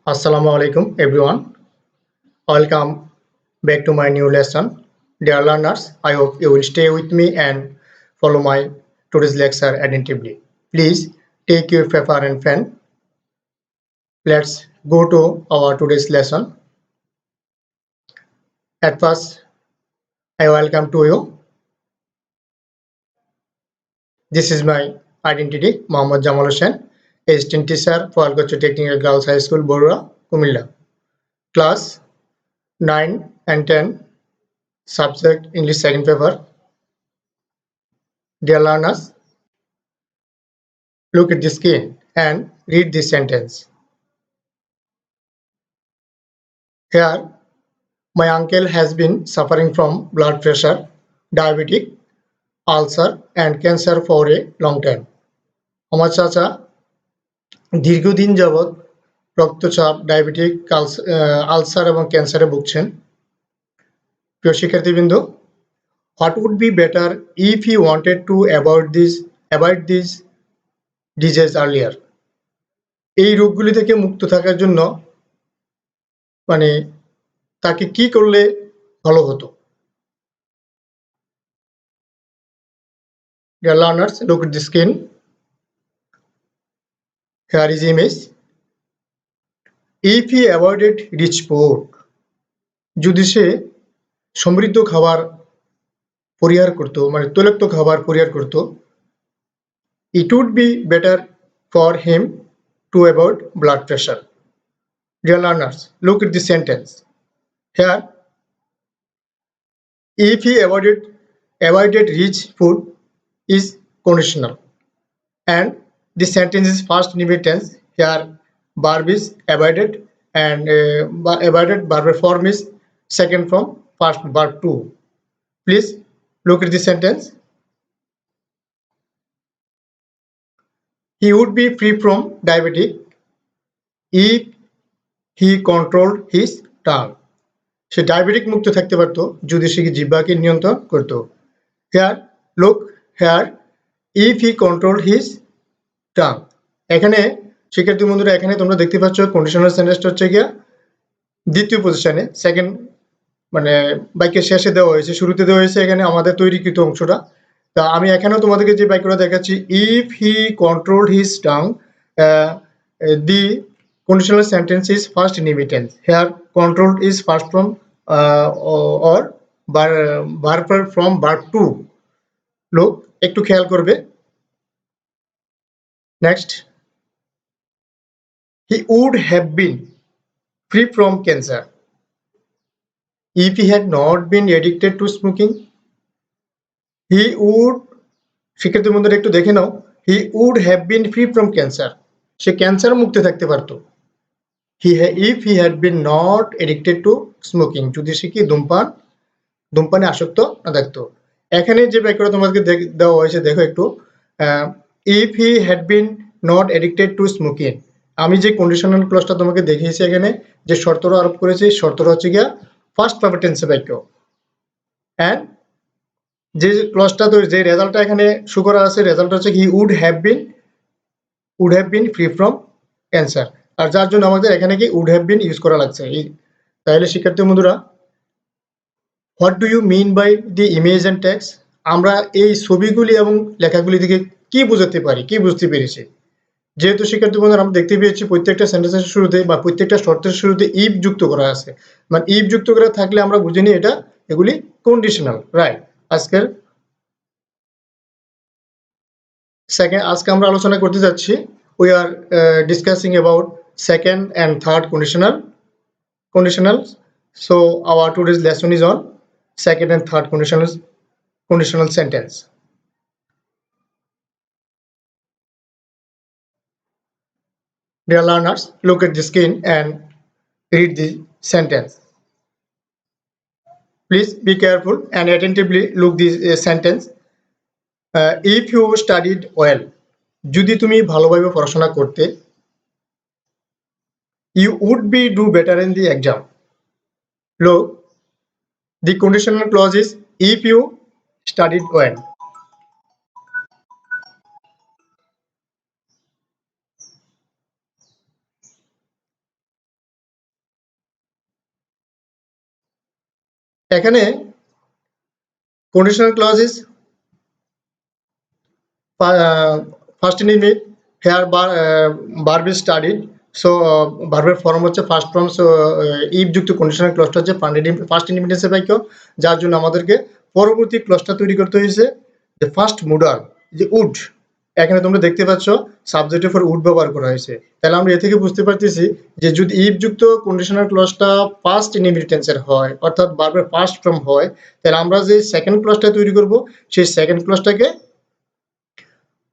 Assalamu alaikum everyone. Welcome back to my new lesson. Dear learners, I hope you will stay with me and follow my today's lecture attentively. Please take your paper and pen. Let's go to our today's lesson. At first, I welcome to you. This is my identity, Mohammad Jamal Hussain, assistant teacher for Algocho Technical Girls High School, Borua, Kumilla. Class 9 and 10, subject English second paper. Dear learners, look at the screen and read this sentence. Here, my uncle has been suffering from blood pressure, diabetic, ulcer, and cancer for a long time. আমার চাচা দীর্ঘদিন যাবৎ রক্তচাপ, diabetic, ulcer এবং ক্যান্সারে ভুগছেন। প্রিয় শিক্ষার্থীবৃন্দ, what would be better if he wanted to avoid this disease earlier? এই রোগগুলি থেকে মুক্ত থাকার জন্য মানে তাকে কি করলে ভালো হতো? Dear learners, look at the screen. Here is image. If he avoided rich food, যদি সে সমৃদ্ধ খাবার পরিহার করত, মানে তৈলাক্ত খাবার পরিহার করত, it would be better for him to avoid blood pressure. Dear learners, look at the sentence. Here, if he avoided rich food is conditional, and the sentence is past indefinite tense. Here, verb is avoided, and avoided verb form is second from past verb 2. Please look at the sentence. He would be free from diabetic if he controlled his tongue. Say diabetic মুক্ত থাকতে পারত যদি সে জিহ্বাকে নিয়ন্ত্রণ করত। Here, look here, if he controlled his tongue. এখানে শিক্ষার্থী বন্ধুরা, এখানে তোমরা দেখতে পাচ্ছ কন্ডিশনাল সেন্টেন্সটা হচ্ছে গিয়া দ্বিতীয় পজিশনে, সেকেন্ড মানে বাক্যের শেষে দেওয়া হয়েছে, শুরুতে দেওয়া হয়েছে এখানে আমাদের তৈরিকৃত অংশটা। তা আমি এখানেও তোমাদেরকে যে বাক্যটা দেখাচ্ছি, if he controlled his tongue, the conditional sentence is first indefinite tense. Here, controlled is first from or verb from verb 2. Look, একটু খেয়াল করবে। Next, he would have been free from cancer if he had not been addicted to smoking. He would, শিক্ষার্থী বন্ধুরা একটু দেখে নাও, he would have been free from cancer. Say cancer মুক্ত থাকতে পারতো if he had been not addicted to smoking, যদি সে কি ধূমপানে আসক্ত না থাকতো। এখানে যে বাক্যটা তোমাদেরকে দেওয়া হয়েছে দেখো একটু, if he had been not addicted to smoking, আমি যে কন্ডিশনাল ক্লজটা তোমাকে দেখিয়েছি এখানে যে শর্তটা আরোপ করেছি, শর্তটা হচ্ছে গিয়া ফার্স্ট পারফেক্ট টেন্সে বাক্য, এন্ড যে ক্লজটা তো যে রেজাল্টটা এখানে শো করা আছে, রেজাল্টটা হচ্ছে he would have been free from cancer, আর যার জন্য আমাদের এখানে কি would have been ইউজ করা লাগছে। তাহলে শিক্ষার্থী বন্ধুরা, what do you mean by the image and text? আমরা এই ছবিগুলি এবং লেখাগুলি থেকে কি বুঝতে পারি, কি বুঝতে পেরেছি? যেহেতু শিক্ষার্থী বন্ধুরা আমরা দেখতে পেয়েছি প্রত্যেকটা সেন্টেন্সের শুরুতে বা প্রত্যেকটা শর্তের শুরুতে ইফ যুক্ত করা আছে, মানে ইফ যুক্ত করা থাকলে আমরা বুঝে নিই এগুলি কন্ডিশনাল, রাইট? আজকে আমরা আলোচনা করতে যাচ্ছি, we are discussing about second and third conditionals. So our today's lesson is on second and third conditional sentence. Dear learners, look at the screen and read the sentence. Please be careful and attentively look this sentence. If you studied well, যদি তুমি ভালোভাবে পড়াশোনা করতে, you would be do better in the exam. Look, the conditional clause is if you studied well. এখানে conditional clause is first indefinite, here verb is studied, so ভার্বের form হচ্ছে first form, so if যুক্ত conditional ক্লজটা হচ্ছে first ইন্ডিপেন্ডেন্সের বাক্য, যার জন্য আমাদেরকে পরবর্তী ক্লজটা তৈরি করতে হয়েছে যে ফার্স্ট মুডাল, যে উড। এখানে তোমরা দেখতে পাচ্ছ সাবজেক্টের ফর উড ব্যবহার করা হয়েছে। তাহলে আমরা এ থেকে বুঝতে পারতেছি যে যদি ইফ যুক্ত কন্ডিশনাল ক্লজটা ফার্স্ট ইন্ডিপেন্ডেন্সের হয়, অর্থাৎ ভার্বের ফার্স্ট ফর্ম হয়, তাহলে আমরা যে সেকেন্ড ক্লজটা তৈরি করব সেই সেকেন্ড ক্লজটাকে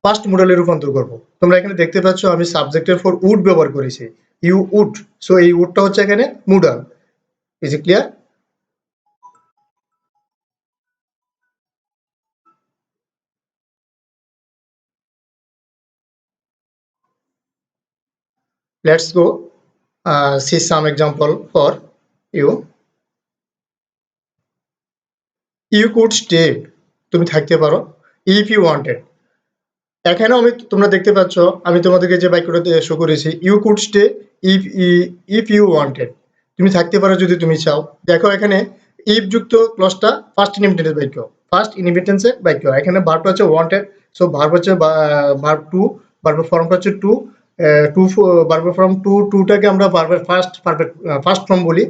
ফার্স্ট মডেলে রূপান্তর করব। তোমরা এখানে দেখতে পাচ্ছ আমি সাবজেক্টের ফর উড ব্যবহার করেছি, ইউ উড, সো এই উডটা হচ্ছে এখানে model. Is it clear? Let's go see some example for you. You could stay, তুমি থাকতে পারো, if you wanted। এখানেও তোমরা দেখতে পাচ্ছ আমি তোমাদেরকে যে বাক্যটা শো করেছি, you could stay if you wanted, তুমি থাকতে পারো যদি তুমি চাও। দেখো এখানে ইফ যুক্ত ক্লজটা ফার্স্ট ইনডিপেন্ডেন্ট বাক্য, ফার্স্ট ইনডিপেন্ডেন্সের বাক্য। এখানে ভার্বটা হচ্ছে ওয়ান্টেড, সো ভার্ব হচ্ছে ভার্ব টু, ভার্বের ফর্মটা হচ্ছে টু, ভার্বের ফর্ম টুটাকে আমরা ভার্বের ফার্স্ট ফর্ম বলি।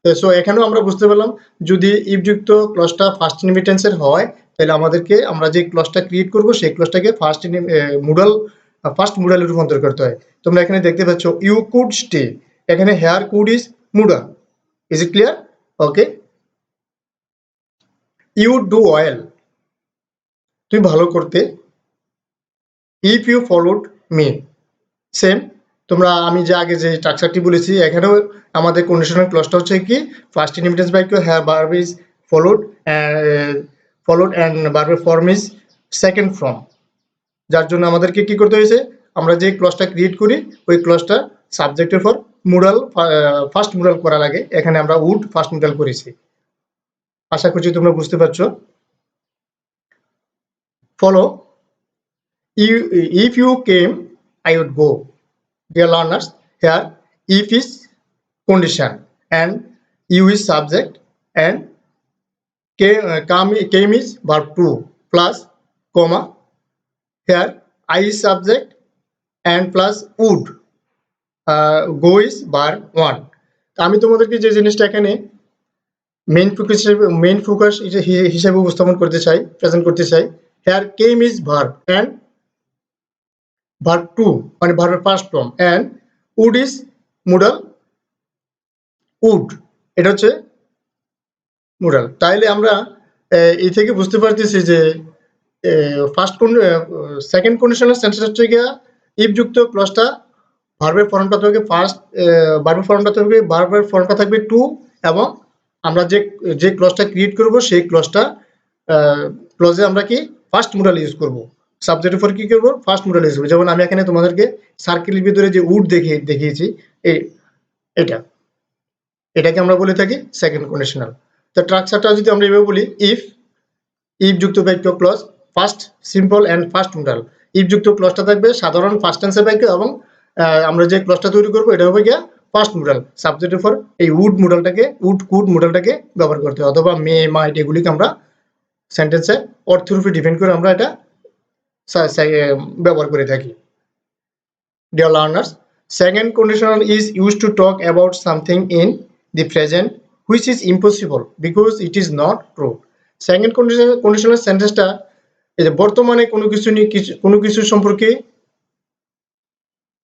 সো এখানেও আমরা বুঝতে পারলাম যদি ইফ যুক্ত ক্লজটা ফার্স্ট ইনডিপেন্ডেন্সের হয়, তাহলে আমাদেরকে আমরা যে ক্লজটা ক্রিয়েট করব সেই ক্লজটাকে ফার্স্ট মুডালে রূপান্তর করতে হয়। তোমরা এখানে দেখতে পাচ্ছ ইউ কুড স্টে, এখানে here could is modal. Is it clear? Okay. You do well, তুমি ভালো করতে। If you followed me, same. তোমরা আমি যে আগে যে স্ট্রাকচারটি বলেছি, এখানেও আমাদের কন্ডিশনাল ক্লজটা হচ্ছে কি ফার্স্ট ইনডিপেন্ডেন্স বাক্য, here verb is followed and ভার্বের ফর্ম ইজ সেকেন্ড ফর্ম, যার জন্য আমাদেরকে কি করতে হয়েছে, আমরা যে ক্লজটা ক্রিয়েট করি ওই ক্লজটা সাবজেক্টের ফর মুডাল ফার্স্ট মুডাল করা লাগে। এখানে আমরা উড ফার্স্ট মুডাল করেছি। আশা করছি তোমরা বুঝতে পারছো। Follow, if you came I would go. Dear learners, here if is condition and you is subject and came is verb 2 plus comma, here I is subject and plus would, go is verb 1। আমি তোমাদেরকে যে জিনিসটা এখানে main focus হিসেবে উপস্থাপন করতে চাই, present করতে চাই, here came is verb and verb 2 মানে ভার্বের ফার্স্ট ফর্ম, and would is modal would, এটা হচ্ছে মোডাল। তাইলে আমরা এই থেকে বুঝতে পারতেছি যে সেকেন্ড কন্ডিশনাল সেন্টেন্স হচ্ছে গিয়া ইফ যুক্ত ক্লজটা ভার্বের ফর্মটা থাকবে ভার্বের ফর্মটা থাকবে টু, এবং আমরা যে ক্লজটা ক্রিয়েট করব সেই ক্লজে আমরা কি ফার্স্ট মোডাল ইউজ করব, সাবজেক্টের পর কি করব ফার্স্ট মোডাল ইউজ করব। যেমন আমি এখানে তোমাদেরকে সার্কেলের ভিতরে যে উড দেখিয়েছি, এটাকে আমরা বলে থাকি সেকেন্ড কন্ডিশনাল। তো স্ট্রাকচারটা যদি আমরা এভাবে বলি, ইফ যুক্ত বাক্য clause first simple and first modal. If যুক্ত ক্লজটা থাকবে সাধারণ ফার্স্ট টেন্সের বাক্য, এবং আমরা যে ক্লজটা তৈরি করব এটা হবে গিয়া ফার্স্ট মোডাল। সাবজেক্টের পর এই উড কুড মোডালটাকে ব্যবহার করতে হয়, অথবা মে মাইট এগুলিকে আমরা সেন্টেন্সের অর্থের উপর ডিপেন্ড করে আমরা এটা ব্যবহার করে থাকি। Dear learners, second conditional is used to talk about something in the present which is impossible because it is not true. Second conditional সেন্টেন্সটা এই যে বর্তমানে কোনো কিছু সম্পর্কে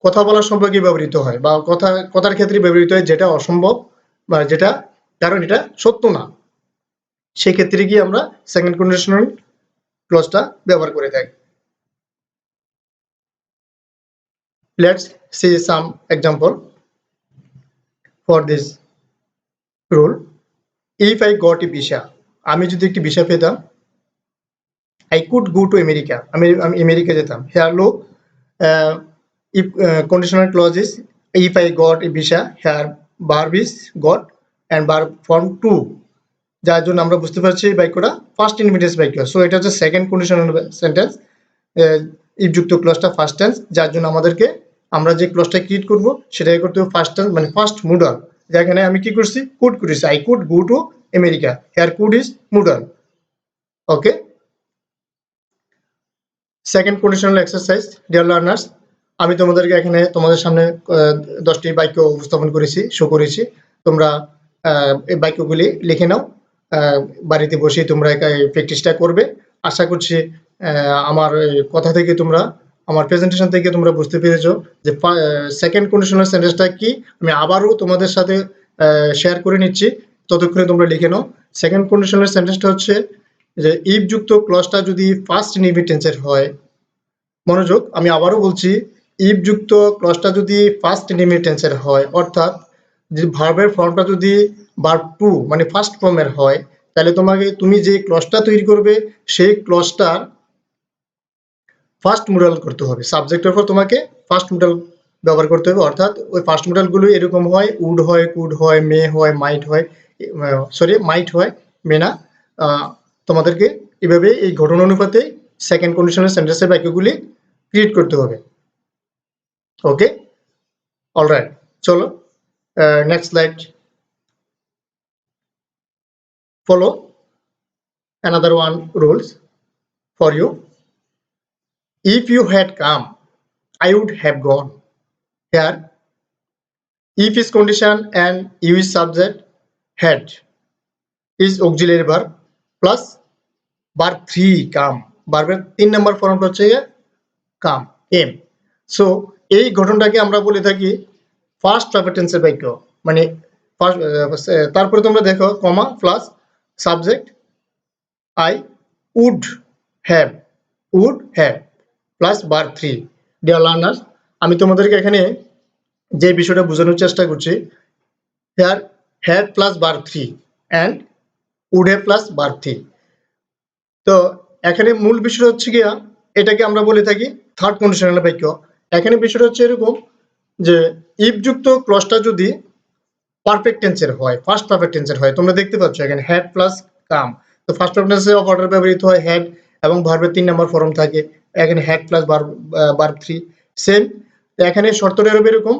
কথা বলার সম্পর্কে ব্যবহৃত হয়, বা কথার ক্ষেত্রে ব্যবহৃত হয় যেটা অসম্ভব, বা যেটা কারণ এটা সত্য না, সেই ক্ষেত্রে গিয়ে আমরা সেকেন্ড কন্ডিশনাল ক্লজটা ব্যবহার করে থাকি। Let's see some example for this rule. If I got a visa, আমি যদি একটি ভিসা পেতাম, I could go to America, আমি আমেরিকা যেতাম। Here look, if conditional clause is if I got a visa, here verb is got and verb form to, যার জন্য আমরা বুঝতে পারছি এই বাক্যটা ফার্স্ট ইনডিপেন্ডেন্স বাক্য। সো এটা হচ্ছে সেকেন্ড কন্ডিশনাল সেন্টেন্স, ইফ যুক্ত ক্লজটা ফার্স্ট টেন্স, যার জন্য আমাদেরকে আমরা যে ক্লজটা ক্রিয়েট করব সেটাকে করতে হবে ফার্স্ট টেন্স মানে ফার্স্ট মোডাল, যেখানে আমি কি করছি, কুড করেছি, I could go to America, here could is modal. Okay, second conditional exercise dear learners, আমি তোমাদেরকে এখানে তোমাদের সামনে 10টি বাক্য উপস্থাপন করেছি, শো করেছি। তোমরা এই বাক্যগুলি লিখে নাও, বাড়িতে বসেই তোমরা প্র্যাকটিসটা করবে। আশা করছি আমার কথা থেকে তোমরা, আমার প্রেজেন্টেশন থেকে তোমরা বুঝতে পেরেছো যে সেকেন্ড কন্ডিশনাল সেন্টেন্সটা কি। আমি আবারও তোমাদের সাথে শেয়ার করে নিচ্ছি, ততক্ষণে তোমরা লিখে নাও। সেকেন্ড কন্ডিশনাল সেন্টেন্সটা হচ্ছে যে ইফ যুক্ত ক্লজটা যদি ফার্স্ট ইনডিফিনিট টেন্সের হয়, মনোযোগ, আমি আবারও বলছি, ইফ যুক্ত ক্লজটা যদি ফার্স্ট ইনডিফিনিট টেন্সের হয়, অর্থাৎ যদি ভার্বের ফর্মটা যদি ভার্ব টু মানে ফার্স্ট ফর্মের হয়, তাহলে তুমি যে ক্লজটা তৈরি করবে সেই ক্লজটার ফার্স্ট মডেল করতে হবে। সাবজেক্টের পর তোমাকে ফার্স্ট মডেল ব্যবহার করতে হবে, অর্থাৎ ওই ফার্স্ট মডেলগুলো এরকম হয়, উড হয়, কুড হয়, মে হয়, মাইট হয়, মাইট হয়, মে না। তোমাদেরকে এভাবে এই ঘটনা অনুপাতে সেকেন্ড কন্ডিশনাল সেন্টেন্সের বাক্যগুলি ক্রিয়েট করতে হবে। ওকে, অলরাইট, চলো next slide. Follow another one rules for you. If you had come, I would have gone. Here if is condition and you is subject, had is auxiliary verb plus verb 3 come, ভার্বের 3 নম্বর ফর্মটা হচ্ছে কাম, M. So এই ঘটনাটাকে আমরা বলে থাকি first perfect টেন্সের বাক্য। মানে তারপরে তোমরা দেখো comma plus subject I would have, would have plus verb 3। Dear learners, আমি তোমাদেরকে এখানে যে বিষয়টা বোঝানোর চেষ্টা করছি, here have plus verb 3 and would have plus verb 3। তো এখানে মূল বিষয় হচ্ছে গিয়া, এটাকে আমরা বলে থাকি থার্ড কন্ডিশনাল বাক্য। এখানে বিষয়টা হচ্ছে এরকম যে ইফ যুক্ত ক্লজটা যদি পারফেক্ট টেন্সের হয়, ফার্স্ট পারফেক্ট টেন্সের হয়, তোমরা দেখতে পাচ্ছ এখানে হ্যাড প্লাস কাম। তো ফার্স্ট পারফেক্ট টেন্সে অফ অর্ডার ব্যবহৃত হয় হ্যাড এবং ভার্বের 3 নম্বর ফর্ম থাকে, এখানে হ্যাড প্লাস ভার্ব 3 সেম। এখানে শর্তটা হবে এরকম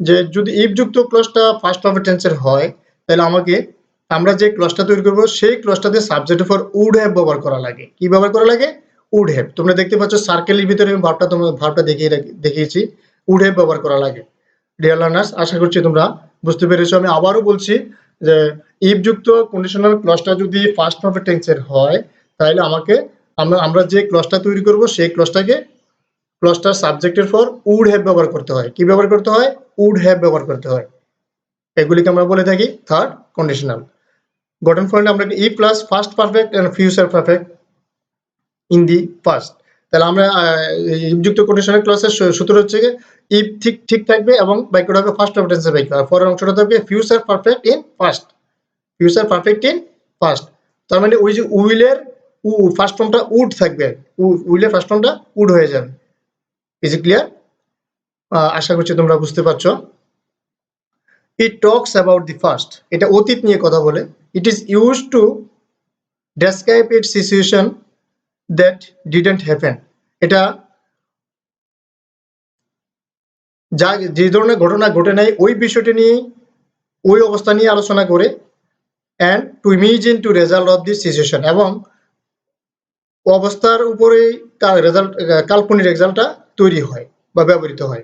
যে যদি ইফ যুক্ত ক্লজটা ফার্স্ট পারফেক্ট টেন্সের হয়, তাহলে আমরা যে ক্লজটা তৈরি করব সেই ক্লজটাতে সাবজেক্টের পর উড হ্যাভ ব্যবহার করা লাগে। কি ব্যবহার করা লাগে? Would have. তোমরা দেখতে পাচ্ছ সার্কেলের ভিতরে আমি ভার্বটা দেখিয়েছি, উড হ্যাভ ব্যবহার করা লাগে। ডিয়ার লার্নার্স, আশা করছি তোমরা বুঝতে পেরেছো। আমি আবারও বলছি যে ইফ যুক্ত কন্ডিশনাল ক্লজটা যদি ফার্স্ট পারফেক্ট টেন্সের হয়, তাহলে আমরা যে ক্লজটা তৈরি করব সেই ক্লজটার সাবজেক্টের পর উড হ্যাভ ব্যবহার করতে হয়। কি ব্যবহার করতে হয়? উড হ্যাভ ব্যবহার করতে হয়। এগুলিকে আমরা বলে থাকি থার্ড কন্ডিশনাল। গঠন ফর্মে আমরা ই plus first perfect and future perfect in the first. তাহলে আমরা যুক্ত কন্ডিশনাল ক্লজের সূত্র হচ্ছে ইফ ঠিক থাকবে এবং বাক্যটা হবে ফার্স্ট পারফেক্ট টেন্সের বাক্য, আর পরের অংশটা থাকবে future perfect in first, future perfect in first. তার মানে ওই যে উইলের ফার্স্ট ফর্মটা উড থাকবে, উইলের ফার্স্ট ফর্মটা উড হয়ে যাবে। Is it clear? আশা করছি তোমরা বুঝতে পারছো। ইট টক্স অ্যাবাউট দি ফার্স্ট, এটা অতীত নিয়ে কথা বলে। It is use to describe it situation that didn't happen, এটা যে ধরনের ঘটনা ঘটে নাই ওই বিষয়টি নিয়ে, ওই অবস্থা নিয়ে আলোচনা করে। And to imagine to result of this situation, এবং অবস্থার উপরে কাল্পনিক রেজাল্টটা তৈরি হয় বা ব্যবহৃত হয়।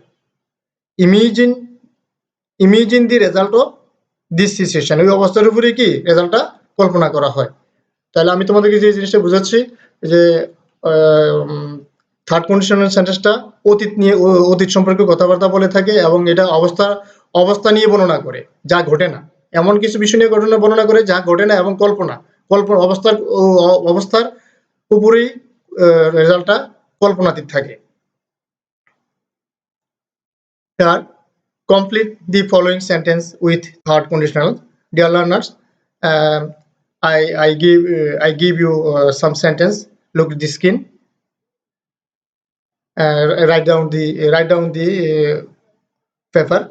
Imagine the result of this situation, ওই অবস্থার উপরে কি রেজাল্টটা কল্পনা করা হয়। তাহলে আমি তোমাদেরকে যে জিনিসটা বুঝাচ্ছি যে থার্ড কন্ডিশনাল সেন্টেন্সটা অতীত সম্পর্কে কথাবার্তা বলে থাকে এবং এটা অবস্থা নিয়ে বর্ণনা করে, যা ঘটে না। এমন কিছু বিষয় নিয়ে ঘটনা বর্ণনা করে যা ঘটে না, এবং অবস্থার উপরেই রেজাল্টটা কল্পনাতীত থাকে। Third, complete the following sentence with third conditional. Dear learners, I give you some sentence. Look at the screen. Write down the paper.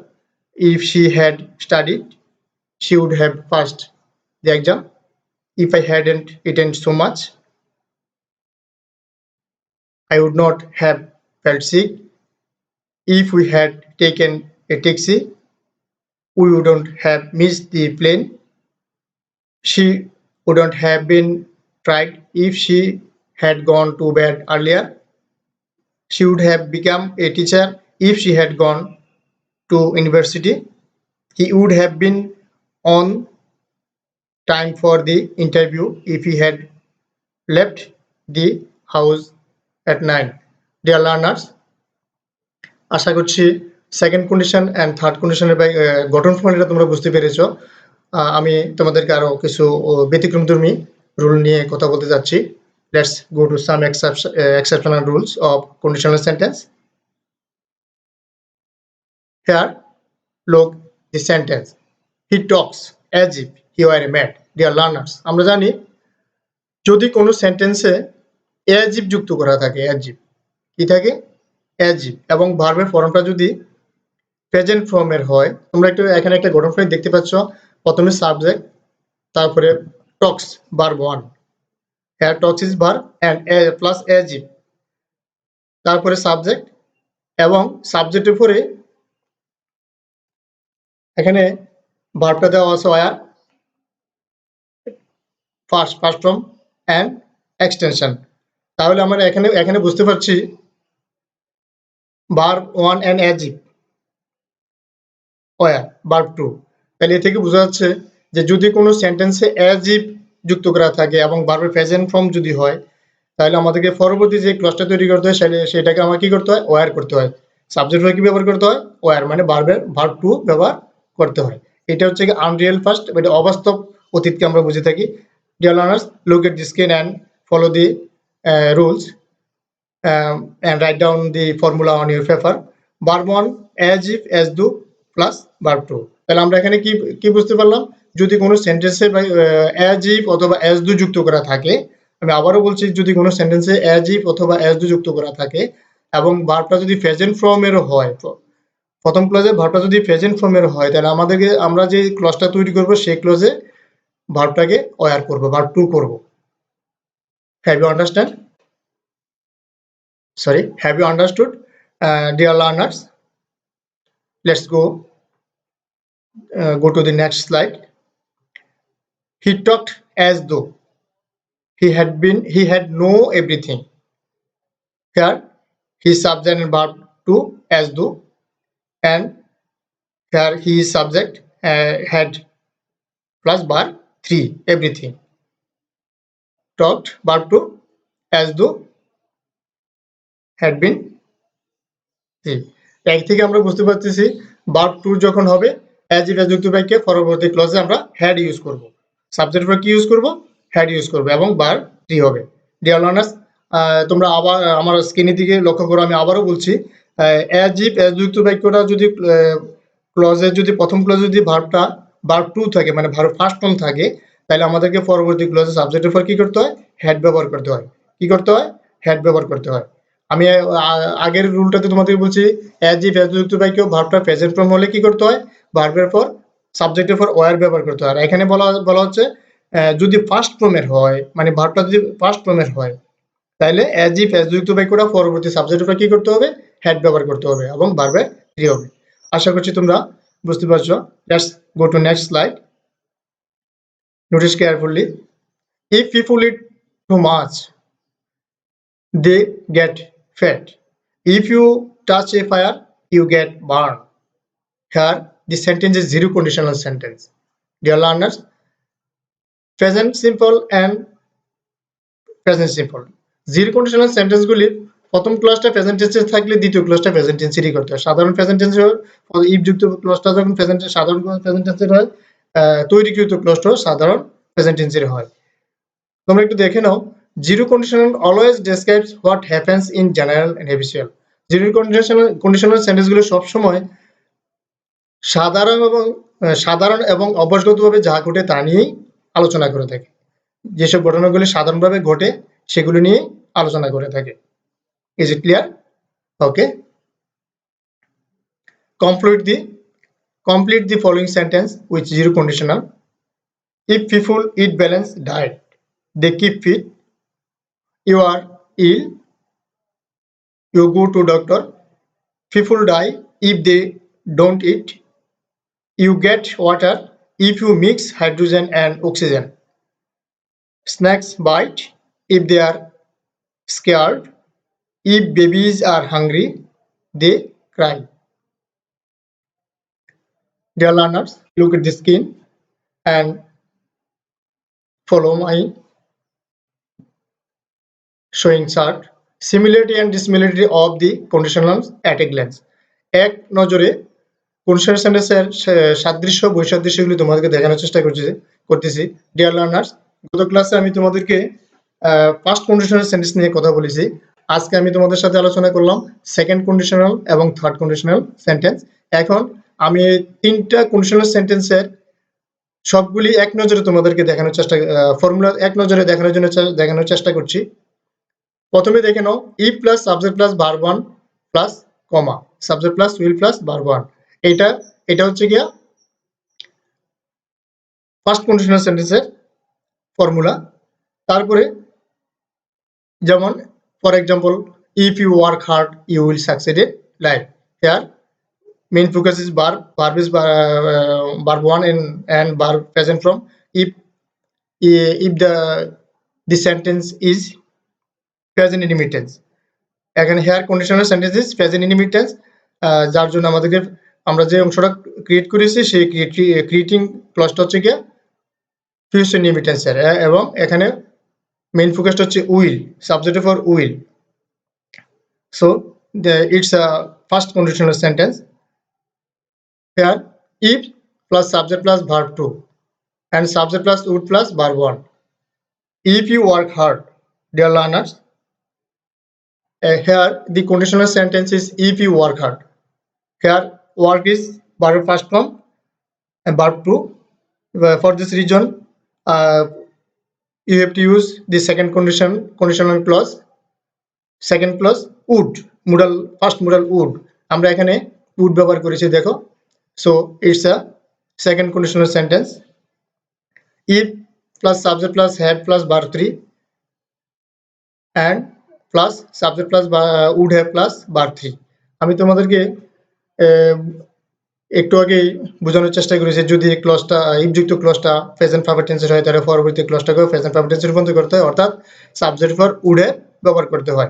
If she had studied, she would have passed the exam. If I hadn't eaten so much, I would not have felt sick. If we had taken a taxi, we wouldn't have missed the plane. She wouldn't have been tried if she had gone to bed earlier. She would have become a teacher if she had gone to university. He would have been on time for the interview if he had left the house at 9. Dear learners, আশা করছি second condition and third কন্ডিশনের গঠন প্রণালীটা তোমরা বুঝতে পেরেছো। আমি তোমাদেরকে আরো কিছু ব্যতিক্রমধর্মী রুল নিয়ে কথা বলতে যাচ্ছি। Let's go to some exceptional rules of conditional sentence. Here, look the sentence. He talks as if he were a man. Dear learners, আমরা জানি যদি কোনো সেন্টেন্সে as if যুক্ত করা থাকে, as if কি থাকে, as if, এবং ভার্বের ফর্মটা যদি প্রেজেন্ট ফর্মের হয়, তোমরা একটু এখানে একটা গঠন প্রণালী দেখতে পাচ্ছ। প্রথমে সাবজেক্ট, তারপরে টক্স verb 1, here talks is verb and plus as if, তারপরে সাবজেক্ট এবং সাবজেক্টের পরে এখানে ভার্বটা দেওয়া আছে were, first form and extension. তাহলে আমরা এখানে বুঝতে পারছি verb 1 and as if were verb 2। তাহলে এ থেকে বোঝা যাচ্ছে যে যদি কোনো সেন্টেন্সে as if যুক্ত করা থাকে এবং ভার্বের প্রেজেন্ট ফর্ম যদি হয়, তাহলে আমাদেরকে পরবর্তী যে ক্লজটা তৈরি করতে হয় সেটাকে আমার কি করতে হয়, ওয়্যার করতে হয়। সাবজেক্ট ভার্ব কি ব্যবহার করতে হয়, ওয়্যার, মানে ভার্ব 2 ব্যবহার করতে হয়। এটা হচ্ছে কি আনরিয়েল ফার্স্ট, এটা অবাস্তব অতীতকে আমরা বুঝে থাকি। Dear learners, look at the screen and follow the rules and write down the formula on your paper. Verb 1 as if, as do plus verb 2. তাহলে আমরা এখানে কি বুঝতে পারলাম, যদি কোনো সেন্টেন্সে as if অথবা as do যুক্ত করা থাকে, আমি আবারও বলছি, যদি কোনো সেন্টেন্সে as if অথবা as do যুক্ত করা থাকে এবং ভার্বটা যদি প্রেজেন্ট ফর্মের হয়, প্রথম ক্লজে ভার্বটা যদি প্রেজেন্ট ফর্মের হয়, তাহলে আমরা যে ক্লজটা তৈরি করব সেই ক্লজে ভার্বটাকে ওয়্যার করব, ভার্ব 2 করব। Have you understand? Have you understood? Dear learners, let's go to the next slide. He talked as though he had know everything. Here he subject and verb 2 as though, and here he is subject had plus verb 3 everything. Talked verb 2 as though had been 3. এক থেকে আমরা বুঝতে পারতেছি verb 2 যখন হবে as if যুক্ত বাক্যে পরবর্তী ক্লজে আমরা had ইউজ করব, সাবজেক্ট ভার্ব কি ইউজ করব, had ইউজ করব এবং ভার্ব 3 হবে। ডিয়ার লার্নার্স, তোমরা আবার আমার স্ক্রিনের দিকে লক্ষ্য করো, আমি আবারও বলছি, as if যুক্ত বাক্যটা যদি ক্লজে যদি প্রথম ক্লজে যদি ভার্ব 2 থাকে, মানে ভার্ব ফার্স্ট ফর্ম থাকে, তাহলে আমাদেরকে পরবর্তী ক্লজে সাবজেক্টের পর কি করতে হয়, had ব্যবহার করতে হয়। কি করতে হয়, had ব্যবহার করতে হয়। আমি আগের রুলটাতে তোমাদেরকে বলছি as if যুক্ত বাক্য ভার্বটা প্রেজেন্ট ফর্ম হলে কি করতে হয়, ভার্বের পর সাবজেক্টের পর ওয়্যার ব্যবহার করতে হয়। আর এখানে বলা হচ্ছে যদি ফার্স্ট ফর্মের হয়, মানে ভার্বটা যদি ফার্স্ট ফর্মের হয়, তাহলে as if যুক্ত বাক্যটা পরবর্তী সাবজেক্টের পর কি করতে হবে, had ব্যবহার করতে হবে এবং ভার্বে 3 হবে। আশা করছি তোমরা বুঝতে পারছো। Let's go to next slide. Notice carefully. If people eat too much, they get fat. If you touch a fire, you get burned. Here the sentence is zero conditional sentence. Dear learners, present simple and present simple, zero conditional sentence গুলি প্রথম ক্লজটা present টেন্সে থাকলে দ্বিতীয় ক্লজটা present টেন্সেরই করতে হয়। সাধারণ present টেন্সে if যুক্ত ক্লজটা যখন সাধারণ প্রেজেন্ট টেন্সের হয়, তৈরিকৃত ক্লজটাও সাধারণ প্রেজেন্ট টেন্সের হয়। তোমরা একটু দেখে নাও, zero conditional always describes what happens in general and habitual. Zero conditional সেন্টেন্সগুলো সবসময় সাধারণ এবং অভ্যাসগতভাবে যা ঘটে তা নিয়েই আলোচনা করে থাকে। যেসব ঘটনাগুলি সাধারণভাবে ঘটে সেগুলো নিয়ে আলোচনা করে থাকে। Is it clear? Okay. Complete the following sentence with zero conditional. If people eat balanced diet, they keep fit. You are ill, you go to doctor. People die if they don't eat. You get water if you mix hydrogen and oxygen. Snakes bite if they are scared. If babies are hungry, they cry. Dear learners, look at the skin and follow my showing chart. Similarity and dissimilarity of the conditionals at a glance. এক নজরে conditional সেন্টেন্সের সাদৃশ্য বৈসাদৃশ্যগুলি তোমাদেরকে দেখানোর চেষ্টা করতেছি। Dear learners, গত ক্লাসে আমি তোমাদেরকে ফার্স্ট কন্ডিশনাল সেন্টেন্স নিয়ে কথা বলেছি। আজকে আমি তোমাদের সাথে আলোচনা করলাম সেকেন্ড কন্ডিশনাল এবং থার্ড কন্ডিশনাল সেন্টেন্স। এখন আমি তিনটা কন্ডিশনাল সেন্টেন্সের সবগুলি এক নজরে তোমাদেরকে দেখানোর চেষ্টা ফর্মুলা এক নজরে দেখানোর চেষ্টা করছি। প্রথমে দেখে নাও if plus subject plus verb one plus comma subject plus will plus verb one. এটা হচ্ছে গিয়া ফার্স্ট কন্ডিশনাল সেন্টেন্সের ফর্মুলা। তারপরে যেমন for example, if you work hard you will succeed in life. Here main focus is verb is verb one and verb present from if the sentence is present indefinite tense. এখানে here conditional sentence is present indefinite tense, যার জন্য আমাদেরকে আমরা যে অংশটা create করেছি সেই creating ক্লজটা হচ্ছে গিয়ে ফিউচার ইনডিফিনিট টেন্সের, এবং এখানে মেইন ফোকাসটা হচ্ছে will, subject for will. So it's a first conditional sentence. Here if plus subject plus verb 2 and subject plus would plus verb 1. If you work hard, dear learners, here the conditional sentence is if you work hard. Here work is verb first form and verb 2. For this reason, you have to use the second conditional clause, second clause would, first modal would আমরা এখানে would ব্যবহার করেছি দেখো। So it's a second conditional sentence. If plus subject plus had plus verb 3 and plus subject plus would have plus verb 3. আমি তোমাদেরকে একটু আগেই বোঝানোর চেষ্টা করেছি, যদি ক্লজটা ইফ যুক্ত ক্লজটা প্রেজেন্ট পারফেক্ট টেন্সের হয় তাহলে পরবর্তী ক্লজটাকে প্রেজেন্ট পারফেক্ট টেন্সে রূপান্তর করতে হয়, অর্থাৎ সাবজেক্ট ফর উড হ্যাভ ব্যবহার করতে হয়।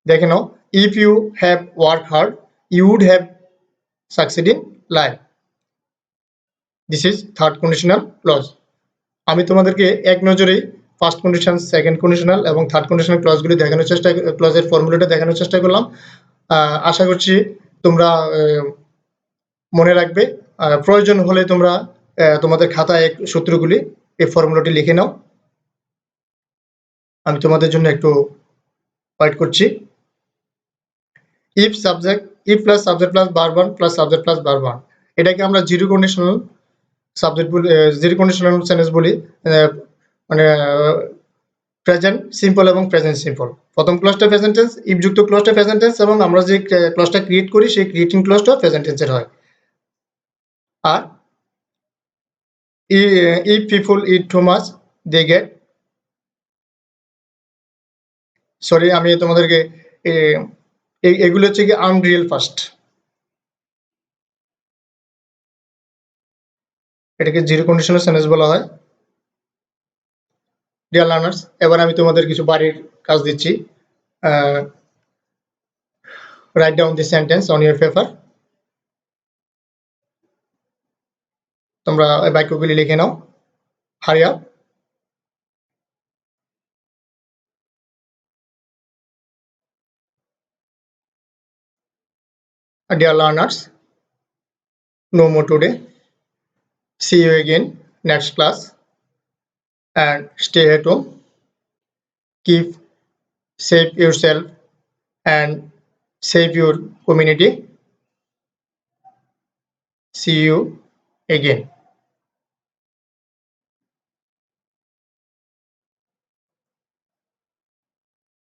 দেখে নাও, if you have work hard you would have succeed in life. This is third conditional clause. আমি তোমাদেরকে এক নজরেই ফার্স্ট কন্ডিশন, সেকেন্ড কন্ডিশনাল এবং থার্ড কন্ডিশনাল ক্লজগুলি দেখানোর চেষ্টা, ক্লজের ফর্মুলাটা দেখানোর চেষ্টা করলাম। আশা করছি তোমরা মনে রাখবে। প্রয়োজন হলে তোমরা তোমাদের খাতায় সূত্রগুলি এই ফর্মুলাটি লিখে নাও। আমি তোমাদের জন্য একটু ওয়েট করছি। If plus subject plus verb 1 plus subject plus verb 1, এটাকে আমরা জিরো কন্ডিশনাল সাবজেক্ট বলি, জিরো কন্ডিশনাল সেন্টেন্স বলি, মানে প্রেজেন্ট সিম্পল এবং প্রেজেন্ট সিম্পল। প্রথম ক্লজটা প্রেজেন্ট টেন্স, ইফ যুক্ত ক্লজটা প্রেজেন্ট টেন্স, এবং আমরা যে ক্লজটা ক্রিয়েট করি সেই ক্রিয়েটিং ক্লজটা প্রেজেন্ট টেন্সের হয়। আর if people eat too much they get, sorry আমি তোমাদেরকে এগুলো হচ্ছে কি আনরিয়েল ফার্স্ট, এটাকে জিরো কন্ডিশনাল সেন্টেন্স বলা হয়। ডিয়ার লার্নার্স, এবার আমি তোমাদের কিছু বাড়ির কাজ দিচ্ছি। Right down the sentence on your paper. তোমরা বাক্যগুলি লিখে নাও। Hurry up. Dear learners, no more today. See you again next class, and stay at home. Keep save yourself and save your community. See you again.